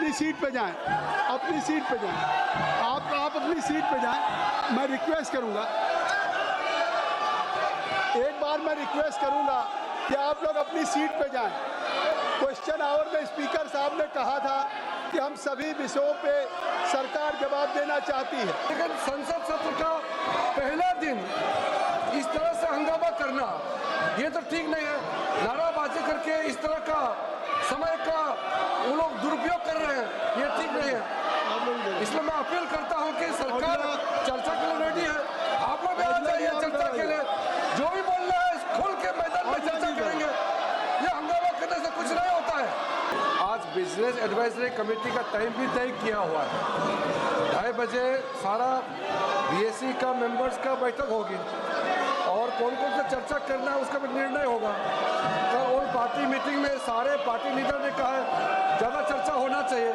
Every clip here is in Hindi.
अपनी सीट पे जाएं, अपनी सीट पे जाएं। आप अपनी सीट पे जाएं। मैं रिक्वेस्ट करूंगा, एक बार मैं रिक्वेस्ट करूंगा कि आप लोग अपनी सीट पे जाएं। क्वेश्चन आवर में स्पीकर साहब ने कहा था कि हम सभी विषयों पे सरकार जवाब देना चाहती है, लेकिन संसद सत्र का पहला दिन इस तरह से हंगामा करना ये तो ठीक नहीं है। नाराबाजी करके इस तरह का समय का वो लोग दुरुपयोग कर रहे हैं, ये ठीक नहीं है। इसलिए मैं अपील करता हूं कि सरकार चर्चा के लिए रेडी है। आप लोग आ जाइए चर्चा के लिए, जो भी बोलना है खुल के मैदान में चर्चा करेंगे। ये हंगामा करने से कुछ नहीं होता है। आज बिजनेस एडवाइजरी कमेटी का टाइम भी तय किया हुआ है, 2:30 बजे सारा बीएससी का मेंबर्स का बैठक होगी और कौन कौन सा चर्चा करना है उसका भी निर्णय होगा। कल और पार्टी मीटिंग में सारे पार्टी लीडर ने कहा है ज़्यादा चर्चा होना चाहिए।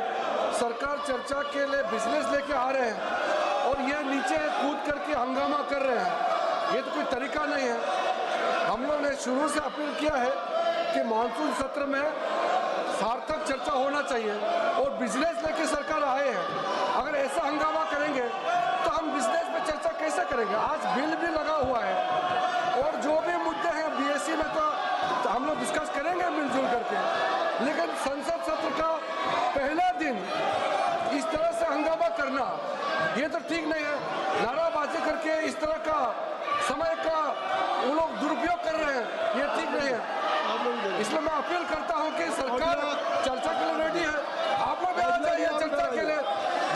सरकार चर्चा के लिए बिजनेस लेके आ रहे हैं और ये नीचे कूद करके हंगामा कर रहे हैं, ये तो कोई तरीका नहीं है। हम लोग ने शुरू से अपील किया है कि मानसून सत्र में सार्थक चर्चा होना चाहिए और बिजनेस लेके सरकार आए हैं। अगर ऐसा हंगामा करेंगे तो हम बिजनेस में चर्चा कैसे करेंगे। आज बिल भी लगा हुआ है और जो भी मुद्दे हैं बीएससी में तो हम लोग डिस्कस करेंगे मिलजुल करके, लेकिन संसद सत्र का पहला दिन इस तरह से हंगामा करना ये तो ठीक नहीं है। नाराबाजी करके इस तरह का समय का वो लोग दुरुपयोग कर रहे हैं, ये ठीक नहीं है। इसलिए मैं अपील करता हूं कि सरकार चर्चा के लिए रेडी है। आप लोग आ जाइए चर्चा के लिए,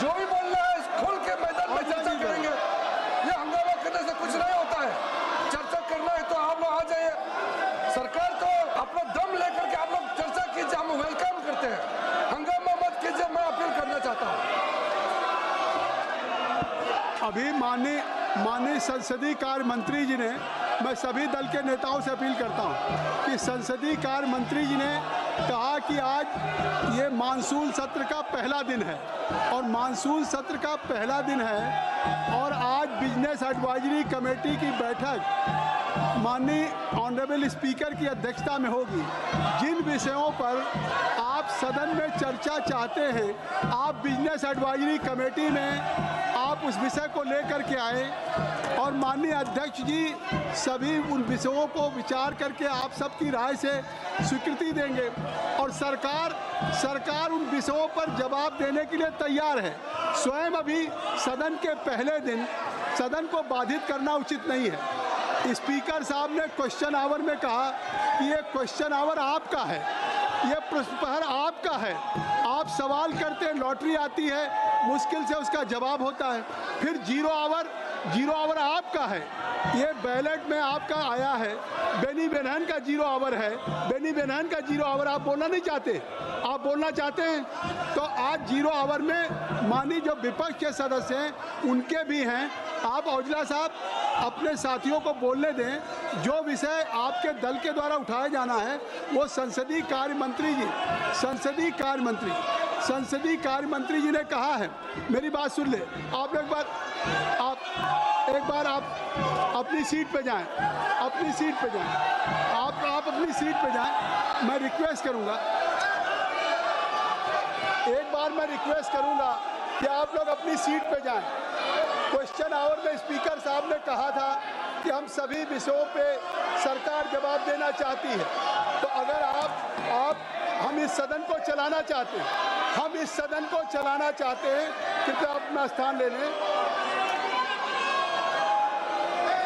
जो भी बोलना है खुल के मैदान में चर्चा करेंगे। ये हंगामा करने से कुछ नहीं होता है। चर्चा करना है तो आप लोग आ जाइए। सरकार तो अपना दम लेकर के आप लोग चर्चा कीजिए, हम वेलकम करते हैं। हंगामा मत कीजिए, मैं अपील करना चाहता हूँ। अभी माननीय संसदीय कार्य मंत्री जी ने, मैं सभी दल के नेताओं से अपील करता हूं कि संसदीय कार्य मंत्री जी ने कहा कि आज ये मानसून सत्र का पहला दिन है और मानसून सत्र का पहला दिन है और आज बिजनेस एडवाइजरी कमेटी की बैठक माननीय ऑनरेबल स्पीकर की अध्यक्षता में होगी। जिन विषयों पर आप सदन में चर्चा चाहते हैं, आप बिजनेस एडवाइजरी कमेटी में आप उस विषय को लेकर के आए और माननीय अध्यक्ष जी सभी उन विषयों को विचार करके आप सबकी राय से स्वीकृति देंगे और सरकार उन विषयों पर जवाब देने के लिए तैयार है। स्वयं अभी सदन के पहले दिन सदन को बाधित करना उचित नहीं है। स्पीकर साहब ने क्वेश्चन आवर में कहा कि ये क्वेश्चन आवर आपका है, ये प्रश्न प्रहर आपका है। आप सवाल करते हैं, लॉटरी आती है, मुश्किल से उसका जवाब होता है। फिर जीरो आवर आपका है, ये बैलेट में आपका आया है। बेनी बेनहन का जीरो आवर है, बेनी बेनहन का जीरो आवर आप बोलना नहीं चाहते, आप बोलना चाहते हैं तो आज जीरो आवर में माननीय जो विपक्ष के सदस्य हैं उनके भी हैं। आप औजला साहब अपने साथियों को बोलने दें। जो विषय आपके दल के द्वारा उठाया जाना है वो संसदीय कार्य मंत्री जी ने कहा है। मेरी बात सुन ले, आप एक बार अपनी सीट पे जाएं, अपनी सीट पे जाएं। आप अपनी सीट पे जाएं। मैं रिक्वेस्ट करूंगा, एक बार मैं रिक्वेस्ट करूंगा कि आप लोग अपनी सीट पे जाएं। क्वेश्चन आवर में स्पीकर साहब ने कहा था कि हम सभी विषयों पे सरकार जवाब देना चाहती है। तो अगर हम इस सदन को चलाना चाहते हैं, कृपया अपना स्थान ले लें।